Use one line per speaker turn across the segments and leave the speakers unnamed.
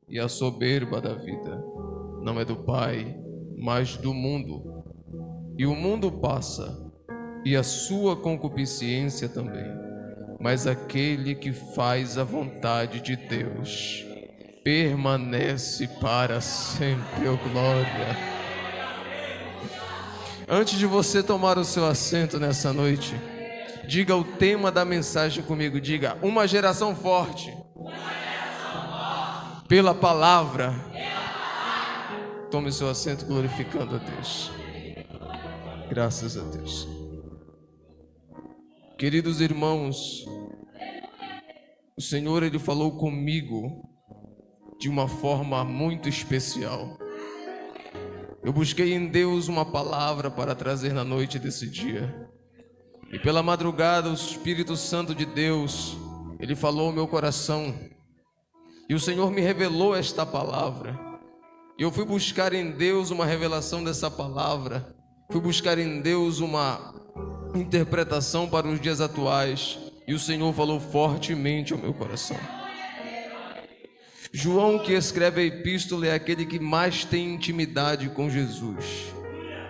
e a soberba da vida não é do Pai, mas do mundo. E o mundo passa, e a sua concupiscência também, mas aquele que faz a vontade de Deus permanece para sempre. Oh glória! Antes de você tomar o seu assento nessa noite, diga o tema da mensagem comigo. Diga: uma geração forte pela palavra. Tome o seu assento glorificando a Deus. Graças a Deus. Queridos irmãos, o Senhor, Ele falou comigo de uma forma muito especial. Eu busquei em Deus uma palavra para trazer na noite desse dia. E pela madrugada o Espírito Santo de Deus, Ele falou ao meu coração. E o Senhor me revelou esta palavra. E eu fui buscar em Deus uma revelação dessa palavra. Fui buscar em Deus uma interpretação para os dias atuais. E o Senhor falou fortemente ao meu coração. João, que escreve a epístola, é aquele que mais tem intimidade com Jesus.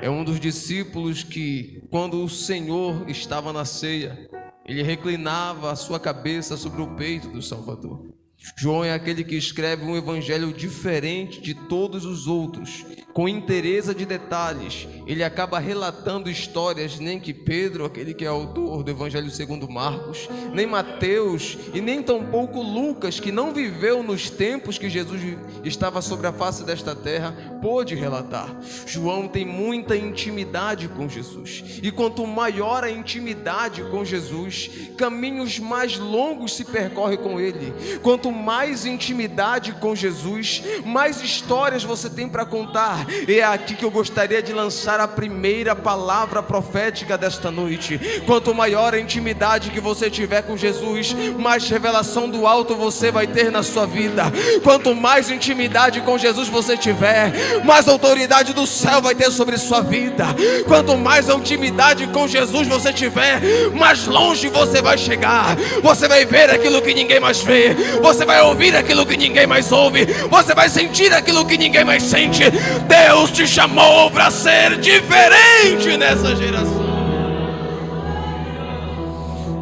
É um dos discípulos que, quando o Senhor estava na ceia, ele reclinava a sua cabeça sobre o peito do Salvador. João é aquele que escreve um evangelho diferente de todos os outros, com inteireza de detalhes. Ele acaba relatando histórias nem que Pedro, aquele que é autor do evangelho segundo Marcos, nem Mateus e nem tampouco Lucas, que não viveu nos tempos que Jesus estava sobre a face desta terra, pôde relatar. João tem muita intimidade com Jesus, e quanto maior a intimidade com Jesus, caminhos mais longos se percorre com ele. Quanto mais intimidade com Jesus, mais histórias você tem para contar. E é aqui que eu gostaria de lançar a primeira palavra profética desta noite. Quanto maior a intimidade que você tiver com Jesus, mais revelação do alto você vai ter na sua vida. Quanto mais intimidade com Jesus você tiver, mais autoridade do céu vai ter sobre sua vida. Quanto mais intimidade com Jesus você tiver, mais longe você vai chegar. Você vai ver aquilo que ninguém mais vê. Você vai ouvir aquilo que ninguém mais ouve. Você vai sentir aquilo que ninguém mais sente. Deus te chamou para ser diferente nessa geração.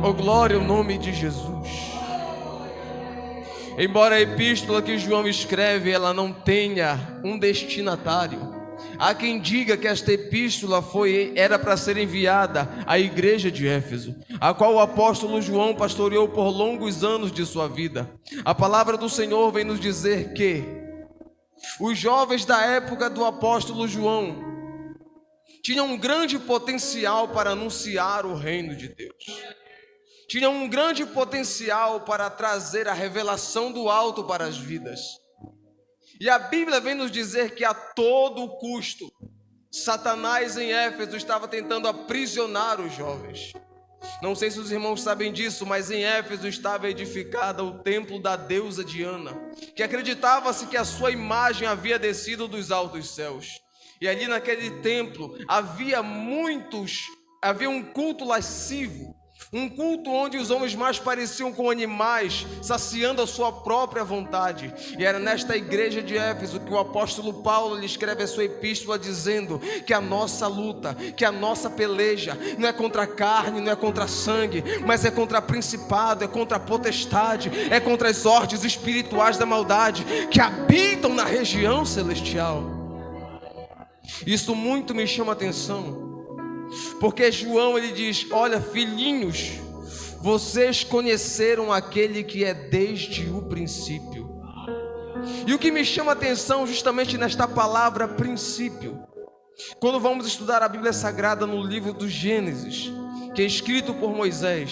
Oh glória ao nome de Jesus. Embora a epístola que João escreve, ela não tenha um destinatário. Há quem diga que esta epístola era para ser enviada à igreja de Éfeso, a qual o apóstolo João pastoreou por longos anos de sua vida. A palavra do Senhor vem nos dizer que os jovens da época do apóstolo João tinham um grande potencial para anunciar o reino de Deus. Tinham um grande potencial para trazer a revelação do alto para as vidas. E a Bíblia vem nos dizer que a todo custo, Satanás em Éfeso estava tentando aprisionar os jovens. Não sei se os irmãos sabem disso, mas em Éfeso estava edificada o templo da deusa Diana, que acreditava-se que a sua imagem havia descido dos altos céus. E ali naquele templo havia um culto lascivo. Um culto onde os homens mais pareciam com animais, saciando a sua própria vontade. E era nesta igreja de Éfeso que o apóstolo Paulo lhe escreve a sua epístola dizendo que a nossa luta, que a nossa peleja não é contra a carne, não é contra sangue, mas é contra principado, é contra a potestade, é contra as ordens espirituais da maldade que habitam na região celestial. Isso muito me chama a atenção, porque João ele diz: olha, filhinhos, vocês conheceram aquele que é desde o princípio. E o que me chama a atenção justamente nesta palavra princípio, quando vamos estudar a Bíblia Sagrada no livro do Gênesis, que é escrito por Moisés.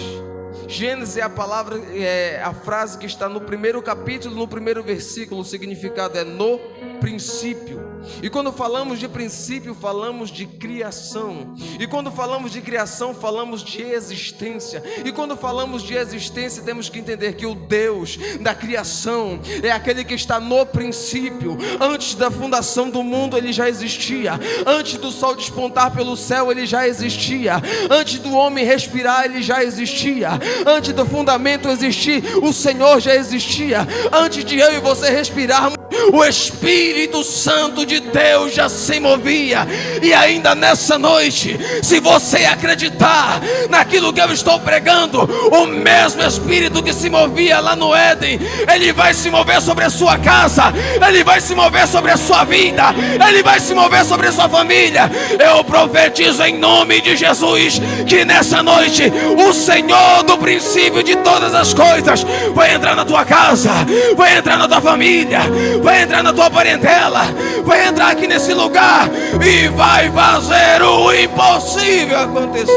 Gênesis é a frase que está no primeiro capítulo, no primeiro versículo. O significado é no princípio. E quando falamos de princípio, falamos de criação. E quando falamos de criação, falamos de existência. E quando falamos de existência, temos que entender que o Deus da criação é aquele que está no princípio. Antes da fundação do mundo, ele já existia. Antes do sol despontar pelo céu, ele já existia. Antes do homem respirar, ele já existia. Antes do fundamento existir, o Senhor já existia. Antes de eu e você respirarmos, o Espírito Santo de Deus já se movia. E ainda nessa noite, se você acreditar naquilo que eu estou pregando, o mesmo Espírito que se movia lá no Éden, ele vai se mover sobre a sua casa, ele vai se mover sobre a sua vida, ele vai se mover sobre a sua família. Eu profetizo em nome de Jesus que nessa noite o Senhor do princípio de todas as coisas vai entrar na tua casa, vai entrar na tua família, vai entrar na tua parentela, vai entrar aqui nesse lugar e vai fazer o impossível acontecer.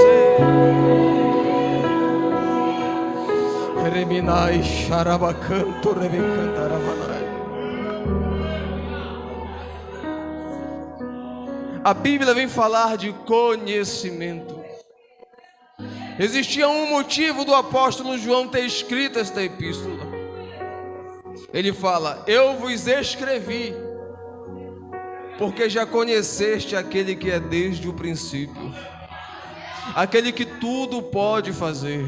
A Bíblia vem falar de conhecimento. Existia um motivo do apóstolo João ter escrito esta epístola. Ele fala: eu vos escrevi, porque já conheceste aquele que é desde o princípio, aquele que tudo pode fazer,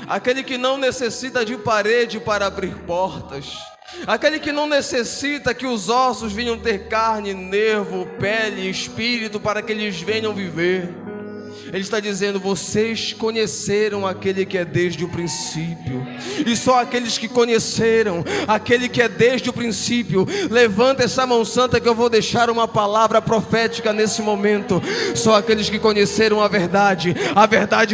aquele que não necessita de parede para abrir portas, aquele que não necessita que os ossos venham ter carne, nervo, pele, espírito para que eles venham viver. Ele está dizendo: vocês conheceram aquele que é desde o princípio. E só aqueles que conheceram aquele que é desde o princípio, levanta essa mão santa que eu vou deixar uma palavra profética nesse momento. Só aqueles que conheceram a verdade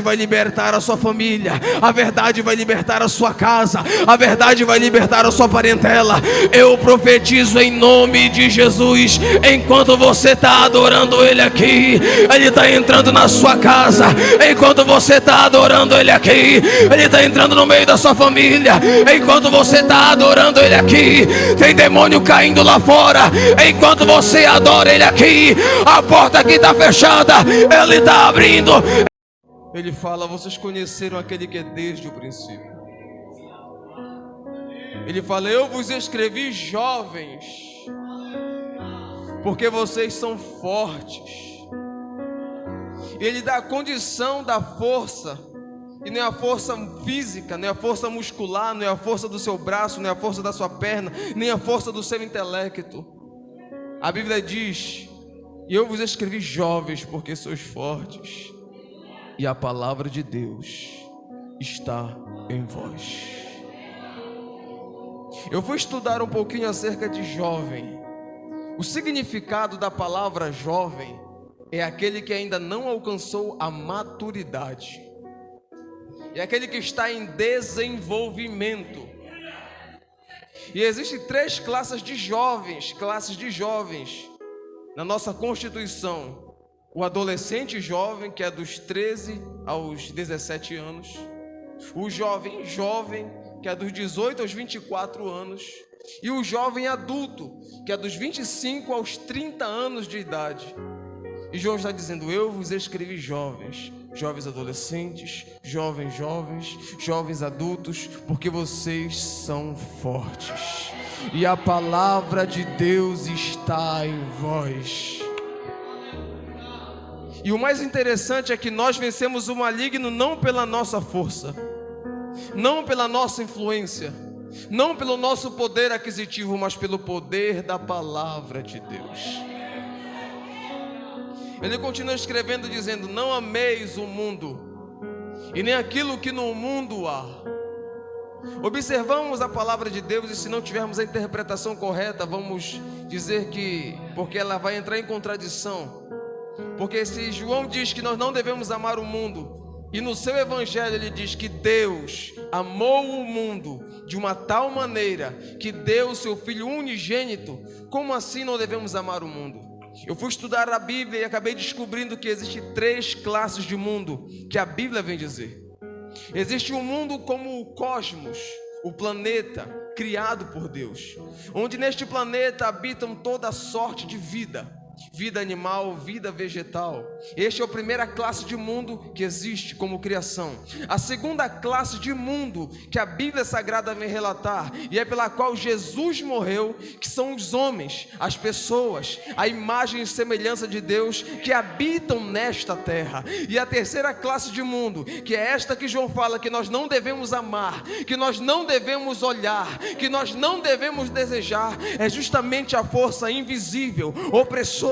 vai libertar a sua família, a verdade vai libertar a sua casa, a verdade vai libertar a sua parentela. Eu profetizo em nome de Jesus, enquanto você está adorando Ele aqui, Ele está entrando na sua casa. Enquanto você está adorando Ele aqui, Ele está entrando no meio da sua família. Enquanto você está adorando Ele aqui, tem demônio caindo lá fora. Enquanto você adora Ele aqui, a porta aqui está fechada, Ele está abrindo. Ele fala: vocês conheceram aquele que é desde o princípio. Ele fala: eu vos escrevi, jovens, porque vocês são fortes. Ele dá a condição da força, e não é a força física, não é a força muscular, não é a força do seu braço, não é a força da sua perna, nem a força do seu intelecto. A Bíblia diz: e eu vos escrevi, jovens, porque sois fortes, e a palavra de Deus está em vós. Eu fui estudar um pouquinho acerca de jovem. O significado da palavra jovem é aquele que ainda não alcançou a maturidade, é aquele que está em desenvolvimento. E existem 3 classes de jovens na nossa Constituição: o adolescente jovem, que é dos 13 aos 17 anos, o jovem, que é dos 18 aos 24 anos, e o jovem adulto, que é dos 25 aos 30 anos de idade. E João está dizendo: eu vos escrevi, jovens, jovens adolescentes, jovens adultos, porque vocês são fortes, e a palavra de Deus está em vós. E o mais interessante é que nós vencemos o maligno não pela nossa força, não pela nossa influência, não pelo nosso poder aquisitivo, mas pelo poder da palavra de Deus. Ele continua escrevendo dizendo: não ameis o mundo, e nem aquilo que no mundo há. Observamos a palavra de Deus, e se não tivermos a interpretação correta, vamos dizer que, porque ela vai entrar em contradição. Porque se João diz que nós não devemos amar o mundo, e no seu evangelho ele diz que Deus amou o mundo de uma tal maneira que deu o seu Filho unigênito, como assim não devemos amar o mundo? Eu fui estudar a Bíblia e acabei descobrindo que existem 3 classes de mundo que a Bíblia vem dizer. Existe um mundo como o cosmos, o planeta, criado por Deus, onde neste planeta habitam toda sorte de vida. Vida animal, vida vegetal. Este é a primeira classe de mundo que existe como criação. A segunda classe de mundo que a Bíblia Sagrada vem relatar, e é pela qual Jesus morreu, que são os homens, as pessoas, a imagem e semelhança de Deus que habitam nesta terra. E a terceira classe de mundo, que é esta que João fala que nós não devemos amar, que nós não devemos olhar, que nós não devemos desejar, é justamente a força invisível, opressora,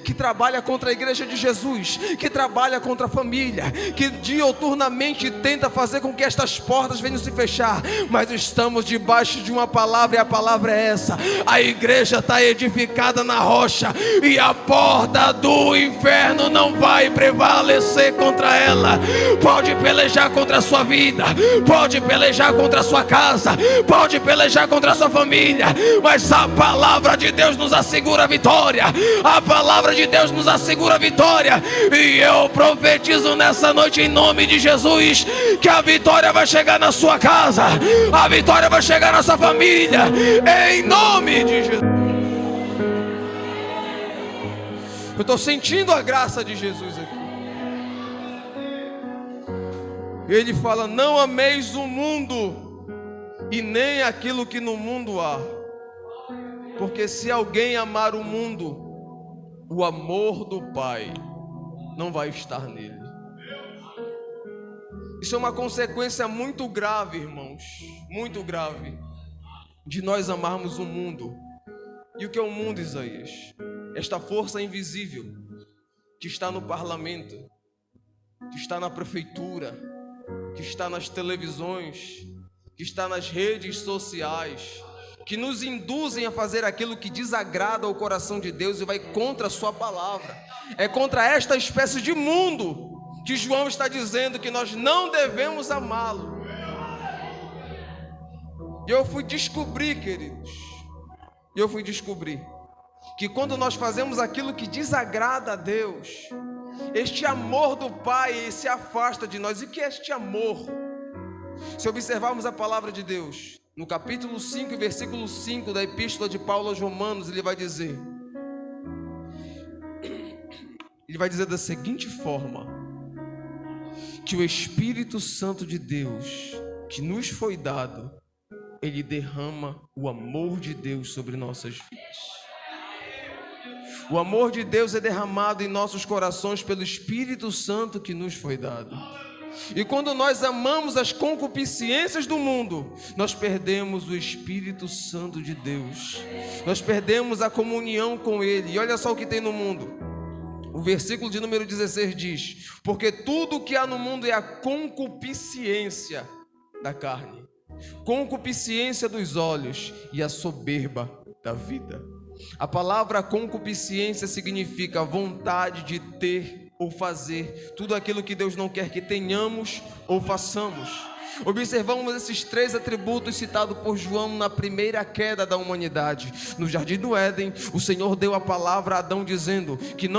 que trabalha contra a igreja de Jesus, que trabalha contra a família, que diuturnamente tenta fazer com que estas portas venham se fechar, mas estamos debaixo de uma palavra, e a palavra é essa: a igreja está edificada na rocha, e a porta do inferno não vai prevalecer contra ela. Pode pelejar contra a sua vida, pode pelejar contra a sua casa, pode pelejar contra a sua família, mas a palavra de Deus nos assegura a vitória. A palavra de Deus nos assegura a vitória. E eu profetizo nessa noite, em nome de Jesus, que a vitória vai chegar na sua casa, a vitória vai chegar na sua família, em nome de Jesus. Eu estou sentindo a graça de Jesus aqui. Ele fala: não ameis o mundo e nem aquilo que no mundo há, porque se alguém amar o mundo, o amor do Pai não vai estar nele. Isso é uma consequência muito grave, irmãos, muito grave, de nós amarmos o mundo. E o que é o mundo, Isaías? Esta força invisível que está no parlamento, que está na prefeitura, que está nas televisões, que está nas redes sociais, que nos induzem a fazer aquilo que desagrada ao coração de Deus e vai contra a sua palavra. É contra esta espécie de mundo que João está dizendo que nós não devemos amá-lo. E eu fui descobrir, queridos, que quando nós fazemos aquilo que desagrada a Deus, este amor do Pai se afasta de nós. E o que é este amor? Se observarmos a palavra de Deus, no capítulo 5, versículo 5 da epístola de Paulo aos Romanos, ele vai dizer da seguinte forma: que o Espírito Santo de Deus, que nos foi dado, ele derrama o amor de Deus sobre nossas vidas. O amor de Deus é derramado em nossos corações pelo Espírito Santo que nos foi dado. E quando nós amamos as concupiscências do mundo, nós perdemos o Espírito Santo de Deus, nós perdemos a comunhão com Ele. E olha só o que tem no mundo. O versículo de número 16 diz: porque tudo o que há no mundo é a concupiscência da carne, concupiscência dos olhos e a soberba da vida. A palavra concupiscência significa vontade de ter ou fazer tudo aquilo que Deus não quer que tenhamos ou façamos. Observamos esses três atributos citados por João na primeira queda da humanidade. No jardim do Éden, o Senhor deu a palavra a Adão dizendo que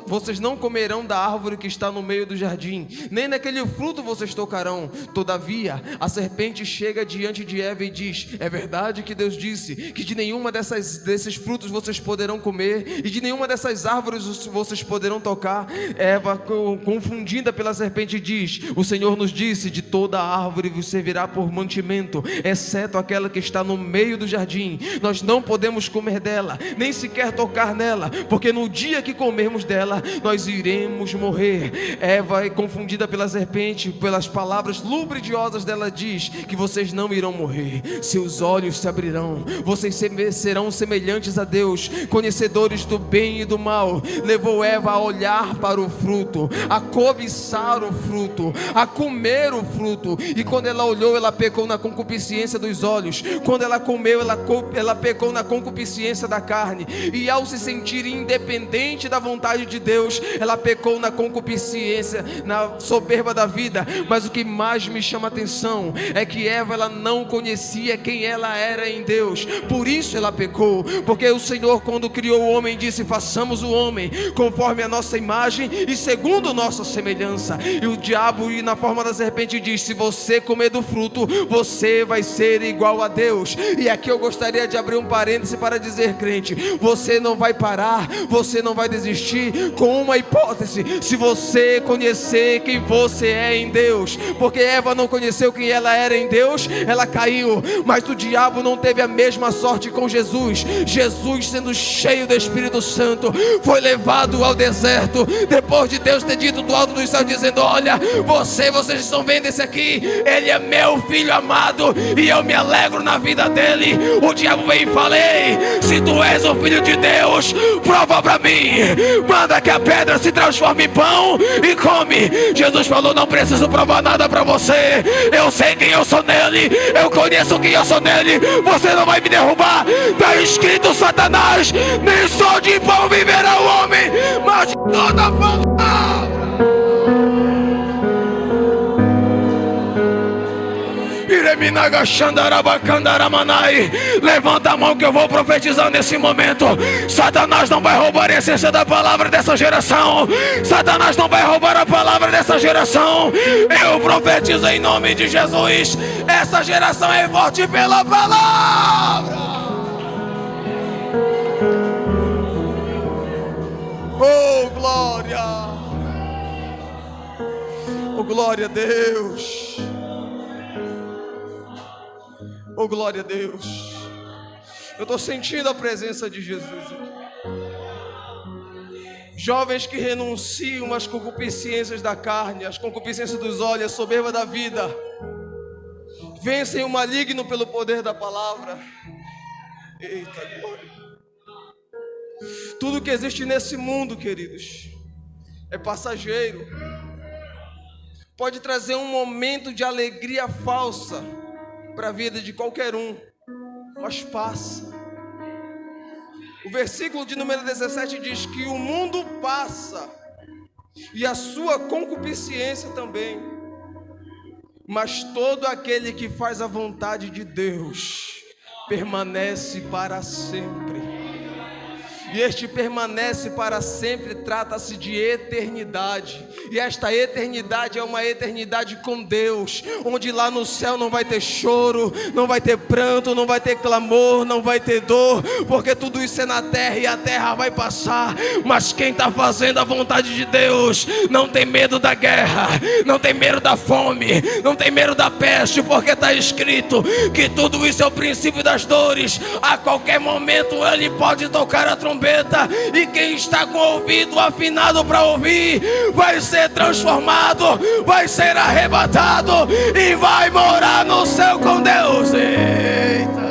vocês não comerão da árvore que está no meio do jardim, nem naquele fruto vocês tocarão. Todavia, a serpente chega diante de Eva e diz: é verdade que Deus disse que de nenhuma desses frutos vocês poderão comer, e de nenhuma dessas árvores vocês poderão tocar. Eva, confundida pela serpente, diz: o Senhor nos disse, de toda árvore vos servirá por mantimento, exceto aquela que está no meio do jardim. Nós não podemos comer dela, nem sequer tocar nela, porque no dia que comermos dela, nós iremos morrer. Eva, confundida pela serpente, pelas palavras lubridiosas dela, diz que vocês não irão morrer, seus olhos se abrirão, vocês serão semelhantes a Deus, conhecedores do bem e do mal. Levou Eva a olhar para o fruto, a cobiçar o fruto, a comer o fruto, e quando ela olhou, ela pecou na concupiscência dos olhos. Quando ela comeu, ela pecou na concupiscência da carne, e ao se sentir independente da vontade de Deus, ela pecou na concupiscência, na soberba da vida. Mas o que mais me chama a atenção é que Eva, ela não conhecia quem ela era em Deus, por isso ela pecou. Porque o Senhor, quando criou o homem, disse: façamos o homem conforme a nossa imagem e segundo nossa semelhança. E o diabo, na forma da serpente, diz: se você comer do fruto, você vai ser igual a Deus. E aqui eu gostaria de abrir um parêntese para dizer, crente, você não vai parar, você não vai desistir, com uma hipótese: se você conhecer quem você é em Deus. Porque Eva não conheceu quem ela era em Deus, ela caiu. Mas o diabo não teve a mesma sorte com Jesus. Jesus, sendo cheio do Espírito Santo, foi levado ao deserto, depois de Deus ter dito do alto dos céus, dizendo: olha, vocês estão vendo esse aqui, ele é meu filho amado, e eu me alegro na vida dele. O diabo vem e fala: ei, se tu és o filho de Deus, prova para mim, manda que a pedra se transforme em pão e come. Jesus falou: não preciso provar nada para você, eu sei quem eu sou nele, eu conheço quem eu sou nele, você não vai me derrubar. Está escrito: Satanás, nem só de pão viverá o homem, mas de toda a palavra. Levanta a mão que eu vou profetizar nesse momento. Satanás não vai roubar a essência da palavra dessa geração. Satanás não vai roubar a palavra dessa geração. Eu profetizo em nome de Jesus. Essa geração é forte pela palavra. Oh, glória! Oh, glória a Deus! Oh, glória a Deus! Eu estou sentindo a presença de Jesus aqui. Jovens que renunciam às concupiscências da carne, às concupiscências dos olhos, à soberba da vida, vencem o maligno pelo poder da palavra. Eita glória! Tudo que existe nesse mundo, queridos, é passageiro. Pode trazer um momento de alegria falsa para a vida de qualquer um, mas passa. O versículo de número 17 diz que o mundo passa e a sua concupiscência também, mas todo aquele que faz a vontade de Deus permanece para sempre. E este permanece para sempre trata-se de eternidade. E esta eternidade é uma eternidade com Deus, onde lá no céu não vai ter choro, não vai ter pranto, não vai ter clamor, não vai ter dor, porque tudo isso é na terra e a terra vai passar. Mas quem está fazendo a vontade de Deus não tem medo da guerra, não tem medo da fome, não tem medo da peste, porque está escrito que tudo isso é o princípio das dores. A qualquer momento ele pode tocar a trombeta, e quem está com o ouvido afinado para ouvir vai ser transformado, vai ser arrebatado e vai morar no céu com Deus. Eita!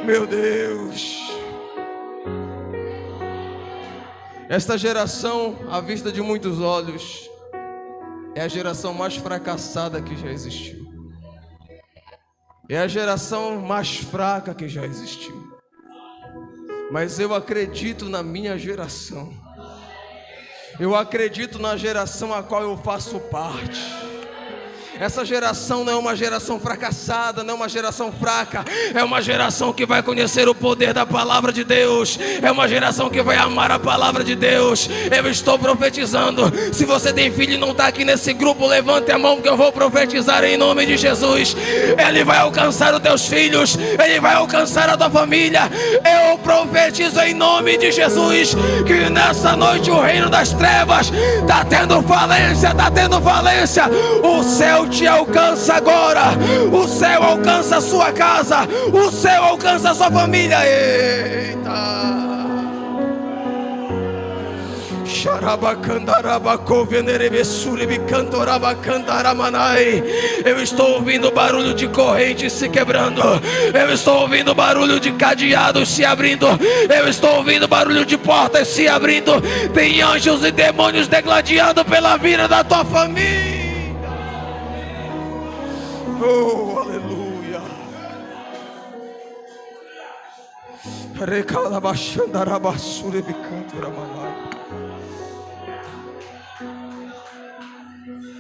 Meu Deus! Esta geração, à vista de muitos olhos, é a geração mais fracassada que já existiu. É a geração mais fraca que já existiu. Mas eu acredito na minha geração. Eu acredito na geração a qual eu faço parte. Essa geração não é uma geração fracassada, não é uma geração fraca. É uma geração que vai conhecer o poder da palavra de Deus. É uma geração que vai amar a palavra de Deus. Eu estou profetizando. Se você tem filho e não está aqui nesse grupo, levante a mão que eu vou profetizar em nome de Jesus. Ele vai alcançar os teus filhos, ele vai alcançar a tua família. Eu profetizo em nome de Jesus que nessa noite o reino das trevas está tendo falência, está tendo falência. O céu te alcança agora, o céu alcança a sua casa, o céu alcança a sua família. Eita! Eu estou ouvindo barulho de correntes se quebrando, eu estou ouvindo barulho de cadeados se abrindo, eu estou ouvindo barulho de portas se abrindo. Tem anjos e demônios degladiando pela vida da tua família. Oh, aleluia.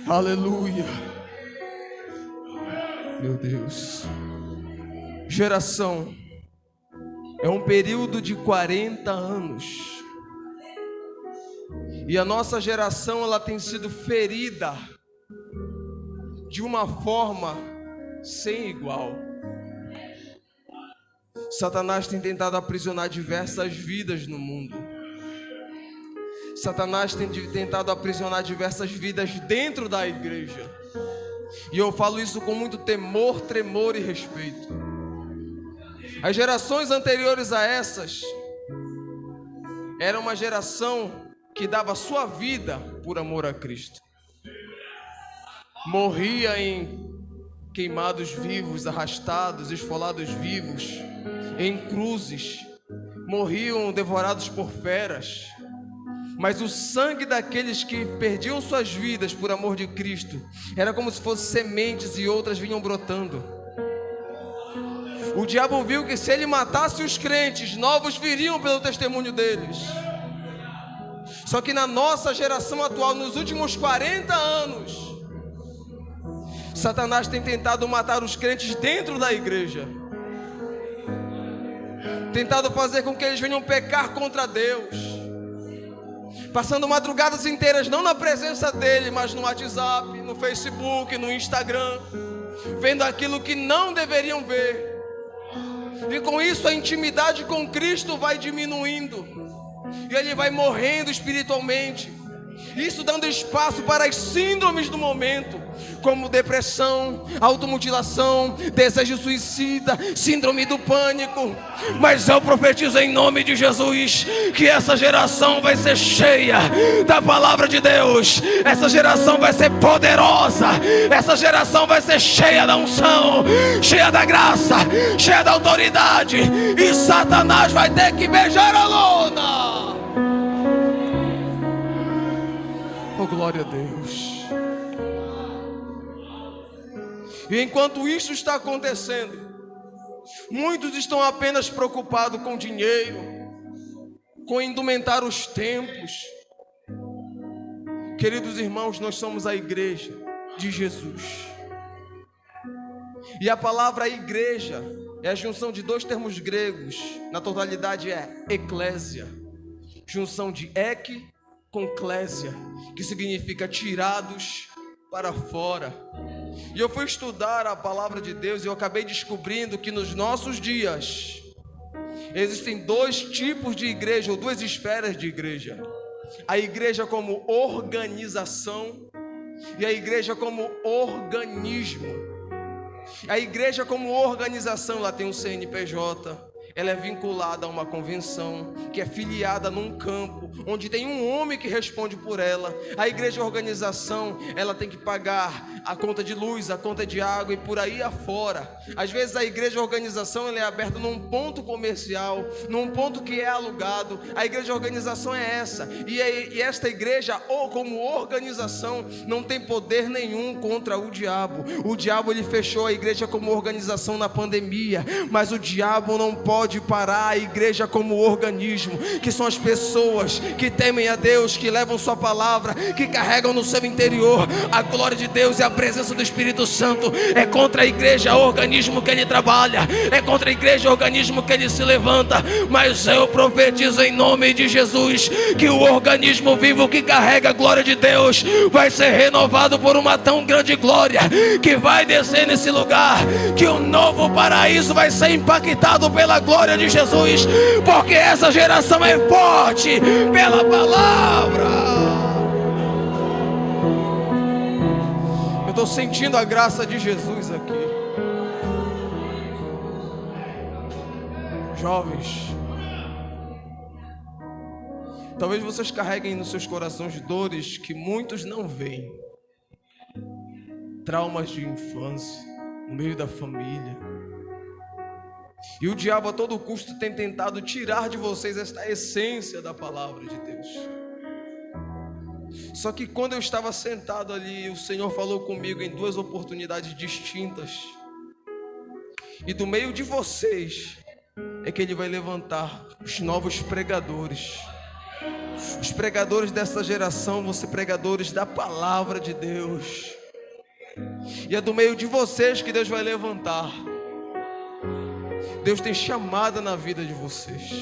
Aleluia. Meu Deus. Geração é um período de 40 anos. E a nossa geração, ela tem sido ferida de uma forma sem igual. Satanás tem tentado aprisionar diversas vidas no mundo. Satanás tem tentado aprisionar diversas vidas dentro da igreja. E eu falo isso com muito temor, tremor e respeito. As gerações anteriores a essas era uma geração que dava sua vida por amor a Cristo. Morria em queimados vivos, arrastados, esfolados vivos, em cruzes. Morriam devorados por feras. Mas o sangue daqueles que perdiam suas vidas por amor de Cristo era como se fossem sementes e outras vinham brotando. O diabo viu que se ele matasse os crentes, novos viriam pelo testemunho deles. Só que na nossa geração atual, nos últimos 40 anos, Satanás tem tentado matar os crentes dentro da igreja, tentado fazer com que eles venham pecar contra Deus, passando madrugadas inteiras não na presença dele, mas no WhatsApp, no Facebook, no Instagram, vendo aquilo que não deveriam ver. E com isso a intimidade com Cristo vai diminuindo, e ele vai morrendo espiritualmente. Isso dando espaço para as síndromes do momento, como depressão, automutilação, desejo suicida, síndrome do pânico. Mas eu profetizo em nome de Jesus que essa geração vai ser cheia da palavra de Deus. Essa geração vai ser poderosa. Essa geração vai ser cheia da unção, cheia da graça, cheia da autoridade. E Satanás vai ter que beijar a lona. Oh, glória a Deus. E enquanto isso está acontecendo, muitos estão apenas preocupados com dinheiro, com indumentar os templos. Queridos irmãos, nós somos a igreja de Jesus. E a palavra igreja é a junção de dois termos gregos. Na totalidade é eclésia, junção de ek com clésia, que significa tirados para fora. E eu fui estudar a palavra de Deus e eu acabei descobrindo que nos nossos dias existem dois tipos de igreja, ou duas esferas de igreja: a igreja como organização e a igreja como organismo. A igreja como organização, ela tem um CNPJ, ela é vinculada a uma convenção, que é filiada num campo, onde tem um homem que responde por ela. A igreja organização, ela tem que pagar a conta de luz, a conta de água e por aí afora. Às vezes a igreja organização, ela é aberta num ponto comercial, num ponto que é alugado. A igreja organização é essa. E esta igreja, ou como organização, não tem poder nenhum contra o diabo. O diabo, ele fechou a igreja como organização na pandemia, mas o diabo não pode parar a igreja como organismo, que são as pessoas que temem a Deus, que levam sua palavra, que carregam no seu interior a glória de Deus e a presença do Espírito Santo. É contra a igreja organismo que ele trabalha, é contra a igreja organismo que ele se levanta. Mas eu profetizo em nome de Jesus que o organismo vivo que carrega a glória de Deus vai ser renovado por uma tão grande glória que vai descer nesse lugar, que o novo paraíso vai ser impactado pela glória de Jesus, porque essa geração é forte pela palavra. Eu estou sentindo a graça de Jesus aqui. Jovens, talvez vocês carreguem nos seus corações dores que muitos não veem, traumas de infância no meio da família. E o diabo a todo custo tem tentado tirar de vocês esta essência da palavra de Deus. Só que quando eu estava sentado ali, o Senhor falou comigo em duas oportunidades distintas. E do meio de vocês é que Ele vai levantar os novos pregadores. Os pregadores dessa geração vão ser pregadores da palavra de Deus. E é do meio de vocês que Deus vai levantar. Deus tem chamada na vida de vocês.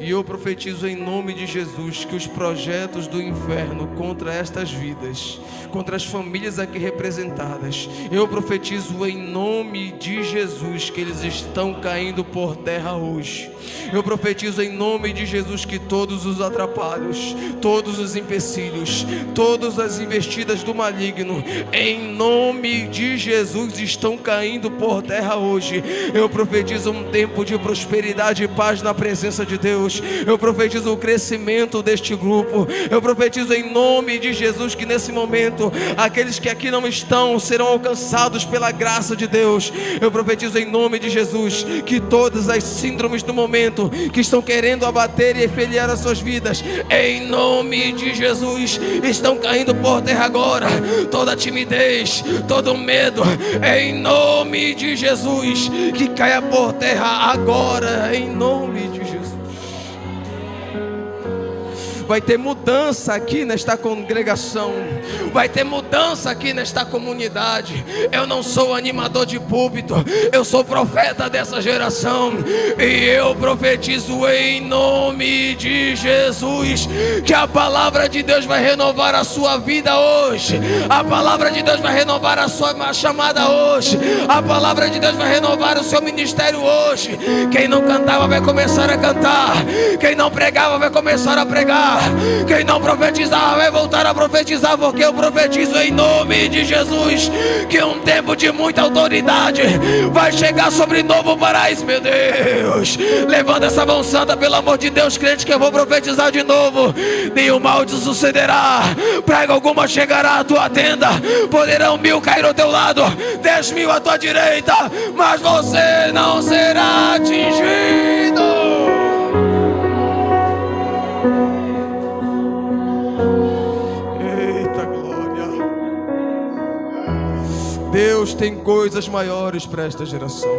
E eu profetizo em nome de Jesus que os projetos do inferno contra estas vidas, contra as famílias aqui representadas, eu profetizo em nome de Jesus que eles estão caindo por terra hoje. Eu profetizo em nome de Jesus que todos os atrapalhos, todos os empecilhos, todas as investidas do maligno, em nome de Jesus, estão caindo por terra hoje. Eu profetizo um tempo de prosperidade e paz na presença de Deus. Eu profetizo o crescimento deste grupo. Eu profetizo em nome de Jesus que nesse momento aqueles que aqui não estão serão alcançados pela graça de Deus. Eu profetizo em nome de Jesus que todas as síndromes do momento que estão querendo abater e enferrujar as suas vidas, em nome de Jesus, estão caindo por terra agora. Toda timidez, todo medo, em nome de Jesus, que caia por terra agora, em nome de Jesus. Vai ter mudança aqui nesta congregação, vai ter mudança aqui nesta comunidade. Eu não sou animador de púlpito, eu sou profeta dessa geração, e eu profetizo em nome de Jesus que a palavra de Deus vai renovar a sua vida hoje, a palavra de Deus vai renovar a sua chamada hoje, a palavra de Deus vai renovar o seu ministério hoje. Quem não cantava vai começar a cantar, quem não pregava vai começar a pregar, quem não profetizava vai voltar a profetizar, porque eu profetizo em nome de Jesus que um tempo de muita autoridade vai chegar sobre Novo Paraíso. Meu Deus, levanta essa mão santa, pelo amor de Deus, crente, que eu vou profetizar de novo. Nenhum mal te sucederá, praga alguma chegará à tua tenda, poderão 1000 cair ao teu lado, 10.000 à tua direita, mas você não será atingido. Deus tem coisas maiores para esta geração.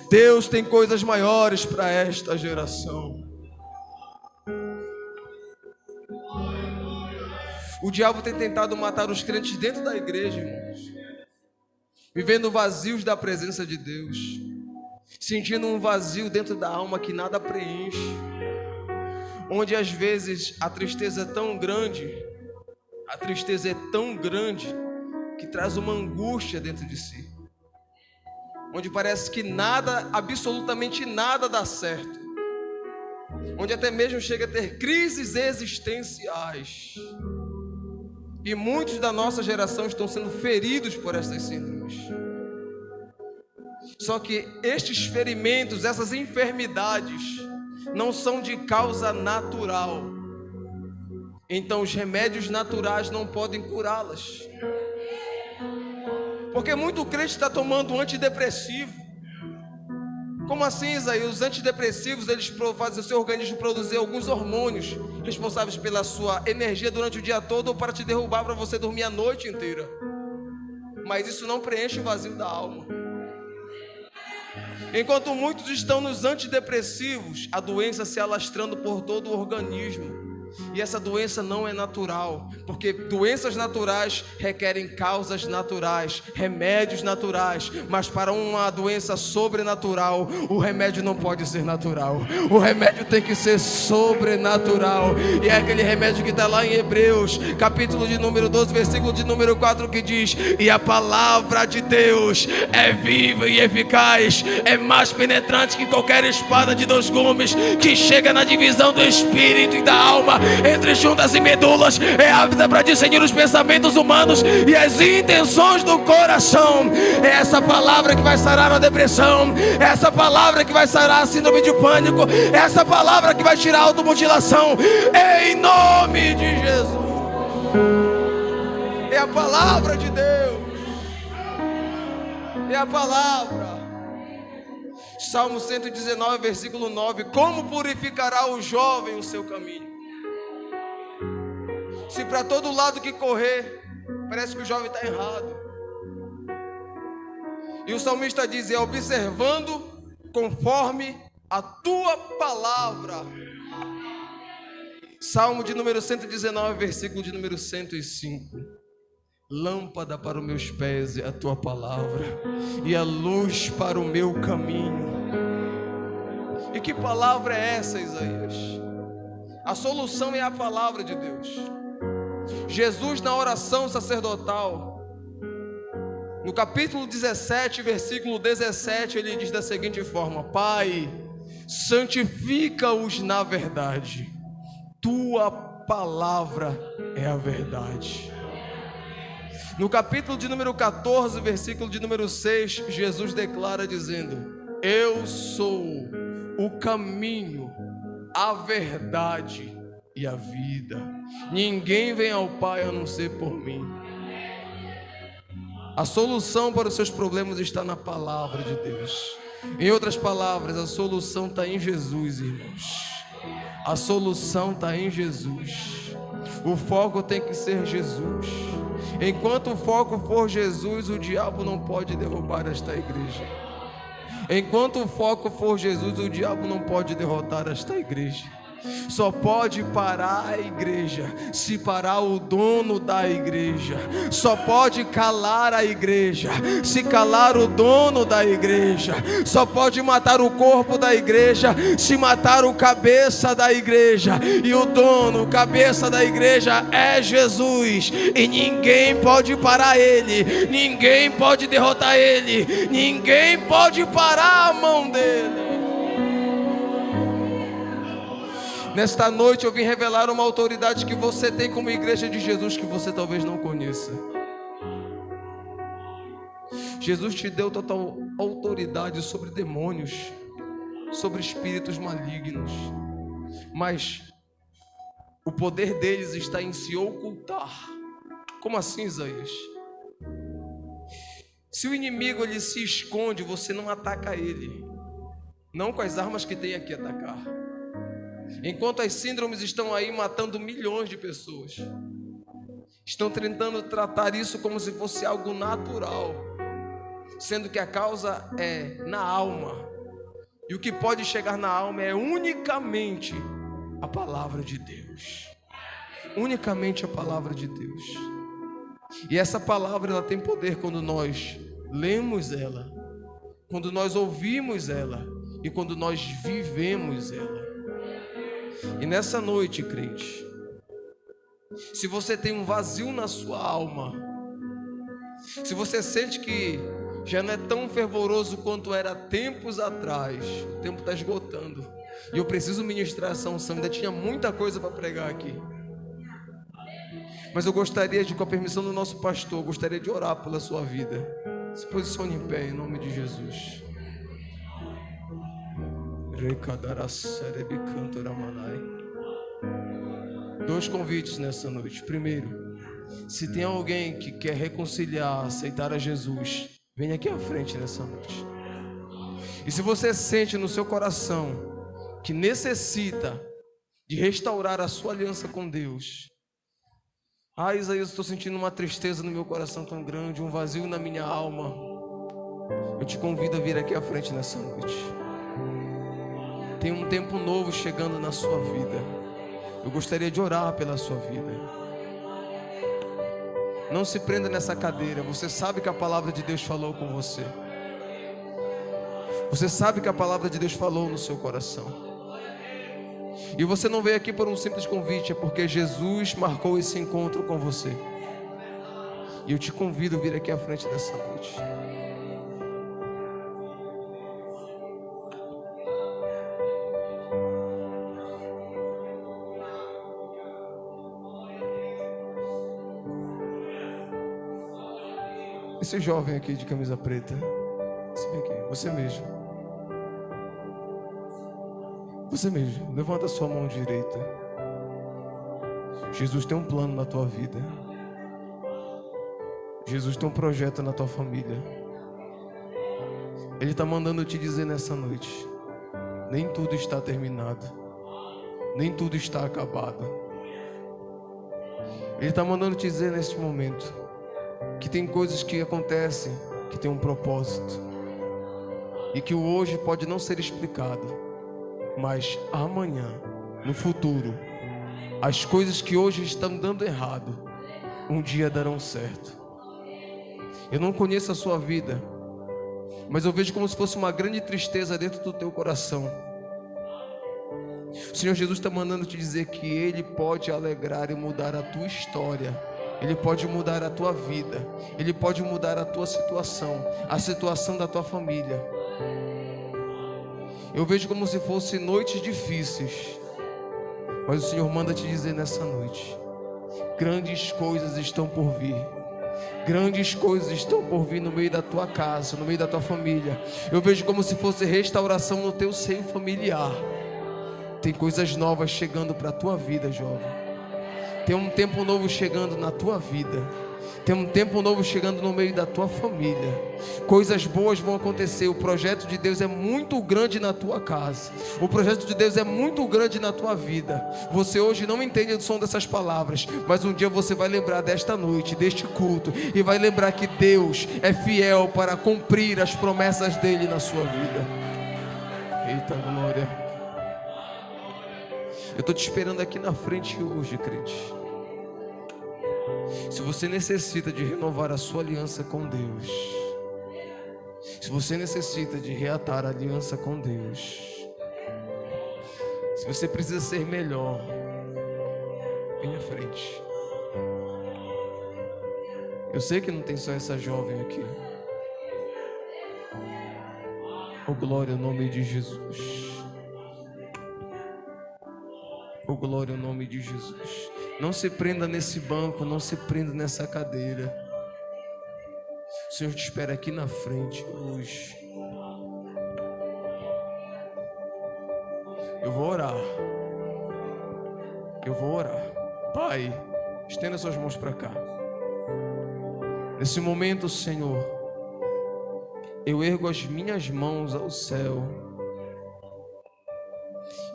Deus tem coisas maiores para esta geração. O diabo tem tentado matar os crentes dentro da igreja, irmãos, vivendo vazios da presença de Deus, sentindo um vazio dentro da alma que nada preenche, onde às vezes a tristeza é tão grande, que traz uma angústia dentro de si, onde parece que nada, absolutamente nada dá certo, onde até mesmo chega a ter crises existenciais, e muitos da nossa geração estão sendo feridos por essas síndromes. Só que estes ferimentos, essas enfermidades, não são de causa natural, então os remédios naturais não podem curá-las. Porque muito crente está tomando antidepressivo. Como assim, Isaías? Os antidepressivos, eles fazem o seu organismo produzir alguns hormônios responsáveis pela sua energia durante o dia todo, ou para te derrubar, para você dormir a noite inteira. Mas isso não preenche o vazio da alma. Enquanto muitos estão nos antidepressivos, a doença se alastrando por todo o organismo. E essa doença não é natural, porque doenças naturais requerem causas naturais, remédios naturais, mas para uma doença sobrenatural, o remédio não pode ser natural, o remédio tem que ser sobrenatural. E é aquele remédio que está lá em Hebreus, capítulo de número 12, versículo de número 4, que diz: e a palavra de Deus é viva e eficaz, é mais penetrante que qualquer espada de 2 gumes, que chega na divisão do espírito e da alma, entre juntas e medulas, é apta para discernir os pensamentos humanos e as intenções do coração. É essa palavra que vai sarar a depressão, é essa palavra que vai sarar a síndrome de pânico, é essa palavra que vai tirar a automutilação, em nome de Jesus. É a palavra de Deus, é a palavra. Salmo 119, versículo 9: como purificará o jovem o seu caminho? Se para todo lado que correr, parece que o jovem está errado. E o salmista diz: é observando conforme a tua palavra. Salmo de número 119, versículo de número 105: lâmpada para os meus pés é a tua palavra, e a luz para o meu caminho. E que palavra é essa, Isaías? A solução é a palavra de Deus. Jesus, na oração sacerdotal, no capítulo 17, versículo 17, ele diz da seguinte forma: Pai, santifica-os na verdade, tua palavra é a verdade. No capítulo de número 14, versículo de número 6, Jesus declara dizendo: eu sou o caminho, a verdade e a vida. Ninguém vem ao Pai a não ser por mim. A solução para os seus problemas está na palavra de Deus. Em outras palavras, a solução está em Jesus, irmãos. A solução está em Jesus. O foco tem que ser Jesus. Enquanto o foco for Jesus, o diabo não pode derrubar esta igreja. Enquanto o foco for Jesus, o diabo não pode derrotar esta igreja. Só pode parar a igreja se parar o dono da igreja. Só pode calar a igreja se calar o dono da igreja. Só pode matar o corpo da igreja se matar o cabeça da igreja. E o dono, o cabeça da igreja é Jesus. E ninguém pode parar ele, ninguém pode derrotar ele, ninguém pode parar a mão dele. Nesta noite eu vim revelar uma autoridade que você tem como igreja de Jesus, que você talvez não conheça. Jesus te deu total autoridade sobre demônios, sobre espíritos malignos, mas o poder deles está em se ocultar. Como assim, Isaías? Se o inimigo ele se esconde, você não ataca ele, não com as armas que tem aqui atacar. Enquanto as síndromes estão aí matando milhões de pessoas, estão tentando tratar isso como se fosse algo natural, sendo que a causa é na alma. E o que pode chegar na alma é unicamente a palavra de Deus. Unicamente a palavra de Deus. E essa palavra ela tem poder quando nós lemos ela, quando nós ouvimos ela e quando nós vivemos ela. E nessa noite, crente, se você tem um vazio na sua alma, se você sente que já não é tão fervoroso quanto era tempos atrás, o tempo está esgotando, e eu preciso ministrar essa unção, ainda tinha muita coisa para pregar aqui, mas eu gostaria de, com a permissão do nosso pastor, eu gostaria de orar pela sua vida. Se posicione em pé, em nome de Jesus. Dois convites nessa noite. Primeiro, se tem alguém que quer reconciliar, aceitar a Jesus, venha aqui à frente nessa noite. E se você sente no seu coração que necessita de restaurar a sua aliança com Deus, Isaías, estou sentindo uma tristeza no meu coração tão grande, um vazio na minha alma, eu te convido a vir aqui à frente nessa noite. Tem um tempo novo chegando na sua vida. Eu gostaria de orar pela sua vida. Não se prenda nessa cadeira. Você sabe que a palavra de Deus falou com você. Você sabe que a palavra de Deus falou no seu coração. E você não veio aqui por um simples convite, é porque Jesus marcou esse encontro com você. E eu te convido a vir aqui à frente dessa noite. Esse jovem aqui de camisa preta, você mesmo, levanta a sua mão direita. Jesus tem um plano na tua vida. Jesus tem um projeto na tua família. Ele está mandando te dizer nessa noite: nem tudo está terminado, nem tudo está acabado. Ele está mandando te dizer neste momento que tem coisas que acontecem, que tem um propósito, e que o hoje pode não ser explicado, mas amanhã, no futuro, as coisas que hoje estão dando errado, um dia darão certo. Eu não conheço a sua vida, mas eu vejo como se fosse uma grande tristeza dentro do teu coração, O Senhor Jesus está mandando te dizer que Ele pode alegrar e mudar a tua história. Ele pode mudar a tua vida. Ele pode mudar a tua situação, a situação da tua família. Eu vejo como se fossem noites difíceis, mas o Senhor manda te dizer nessa noite: grandes coisas estão por vir. Grandes coisas estão por vir no meio da tua casa, no meio da tua família. Eu vejo como se fosse restauração no teu seio familiar. Tem coisas novas chegando para a tua vida, jovem. Tem um tempo novo chegando na tua vida. Tem um tempo novo chegando no meio da tua família. Coisas boas vão acontecer. O projeto de Deus é muito grande na tua casa. O projeto de Deus é muito grande na tua vida. Você hoje não entende o som dessas palavras, mas um dia você vai lembrar desta noite, deste culto, e vai lembrar que Deus é fiel para cumprir as promessas dele na sua vida. Eita glória. Eu estou te esperando aqui na frente hoje, crente. Se você necessita de renovar a sua aliança com Deus, se você necessita de reatar a aliança com Deus, se você precisa ser melhor, vem à frente. Eu sei que não tem só essa jovem aqui. Oh glória ao nome de Jesus. Oh glória ao nome de Jesus. Não se prenda nesse banco, não se prenda nessa cadeira. O Senhor te espera aqui na frente hoje. Eu vou orar. Eu vou orar. Pai, estenda suas mãos para cá. Nesse momento, Senhor, eu ergo as minhas mãos ao céu.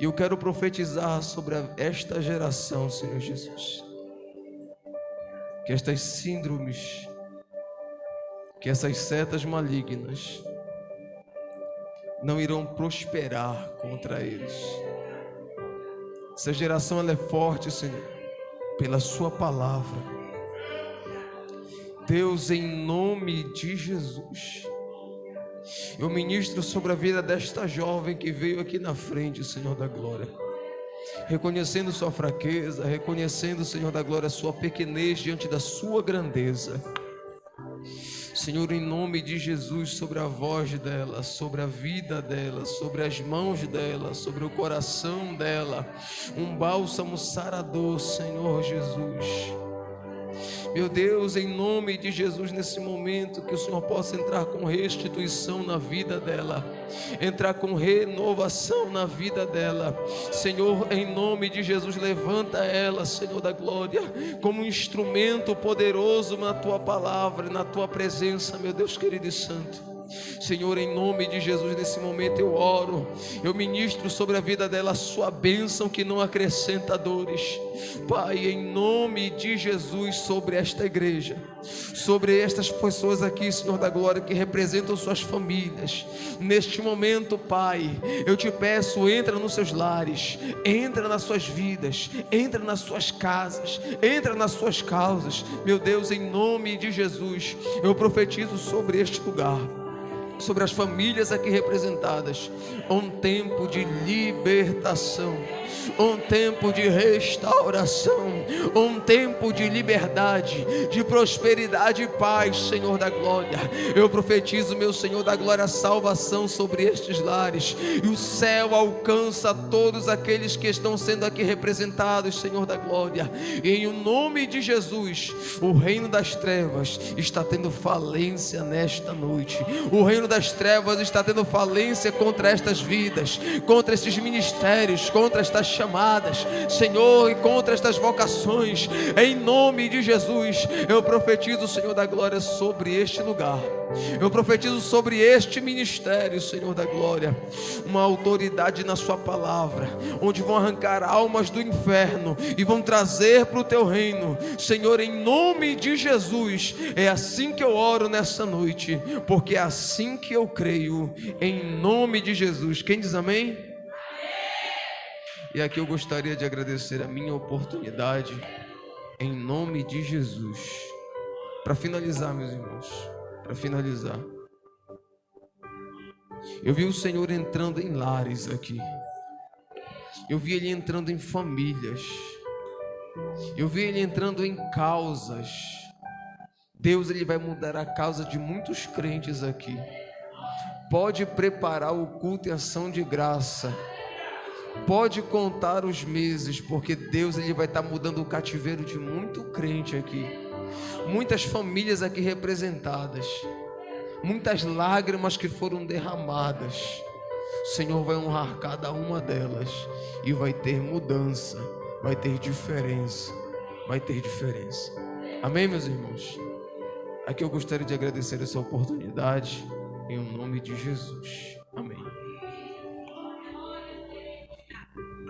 E eu quero profetizar sobre esta geração, Senhor Jesus, que estas síndromes, que essas setas malignas não irão prosperar contra eles. Essa geração ela é forte, Senhor, pela sua palavra. Deus, em nome de Jesus, eu ministro sobre a vida desta jovem que veio aqui na frente, Senhor da glória, reconhecendo sua fraqueza, reconhecendo, Senhor da glória, sua pequenez diante da sua grandeza. Senhor, em nome de Jesus, sobre a voz dela, sobre a vida dela, sobre as mãos dela, sobre o coração dela, um bálsamo sarador, Senhor Jesus. Meu Deus, em nome de Jesus, nesse momento, que o Senhor possa entrar com restituição na vida dela, entrar com renovação na vida dela. Senhor, em nome de Jesus, levanta ela, Senhor da glória, como um instrumento poderoso na tua palavra, na tua presença, meu Deus querido e santo. Senhor, em nome de Jesus, nesse momento eu oro, eu ministro sobre a vida dela a sua bênção que não acrescenta dores. Pai, em nome de Jesus, sobre esta igreja, sobre estas pessoas aqui, Senhor da glória, que representam suas famílias, neste momento, Pai, eu te peço, entra nos seus lares, entra nas suas vidas, entra nas suas casas, entra nas suas causas. Meu Deus, em nome de Jesus, eu profetizo sobre este lugar, sobre as famílias aqui representadas, um tempo de libertação, um tempo de restauração, um tempo de liberdade, de prosperidade e paz, Senhor da glória. Eu profetizo, meu Senhor da glória, salvação sobre estes lares, e o céu alcança todos aqueles que estão sendo aqui representados, Senhor da glória, e em nome de Jesus, o reino das trevas está tendo falência nesta noite. O reino das trevas está tendo falência contra estas vidas, contra estes ministérios, contra estas chamadas, Senhor, e contra estas vocações. Em nome de Jesus, eu profetizo, Senhor da glória, sobre este lugar. Eu profetizo sobre este ministério, Senhor da glória, uma autoridade na sua palavra, onde vão arrancar almas do inferno e vão trazer para o teu reino, Senhor, em nome de Jesus. É assim que eu oro nessa noite, porque é assim que eu creio, em nome de Jesus. Quem diz amém? Amém. E aqui eu gostaria de agradecer a minha oportunidade, em nome de Jesus. Para finalizar, meus irmãos, para finalizar, eu vi o Senhor entrando em lares aqui. Eu vi Ele entrando em famílias. Eu vi Ele entrando em causas. Deus, Ele vai mudar a causa de muitos crentes aqui. Pode preparar o culto e ação de graça. Pode contar os meses, porque Deus, Ele vai estar mudando o cativeiro de muito crente aqui. Muitas famílias aqui representadas. Muitas lágrimas que foram derramadas. O Senhor vai honrar cada uma delas. E vai ter mudança. Vai ter diferença. Vai ter diferença. Amém, meus irmãos? Aqui eu gostaria de agradecer essa oportunidade. Em nome de Jesus. Amém.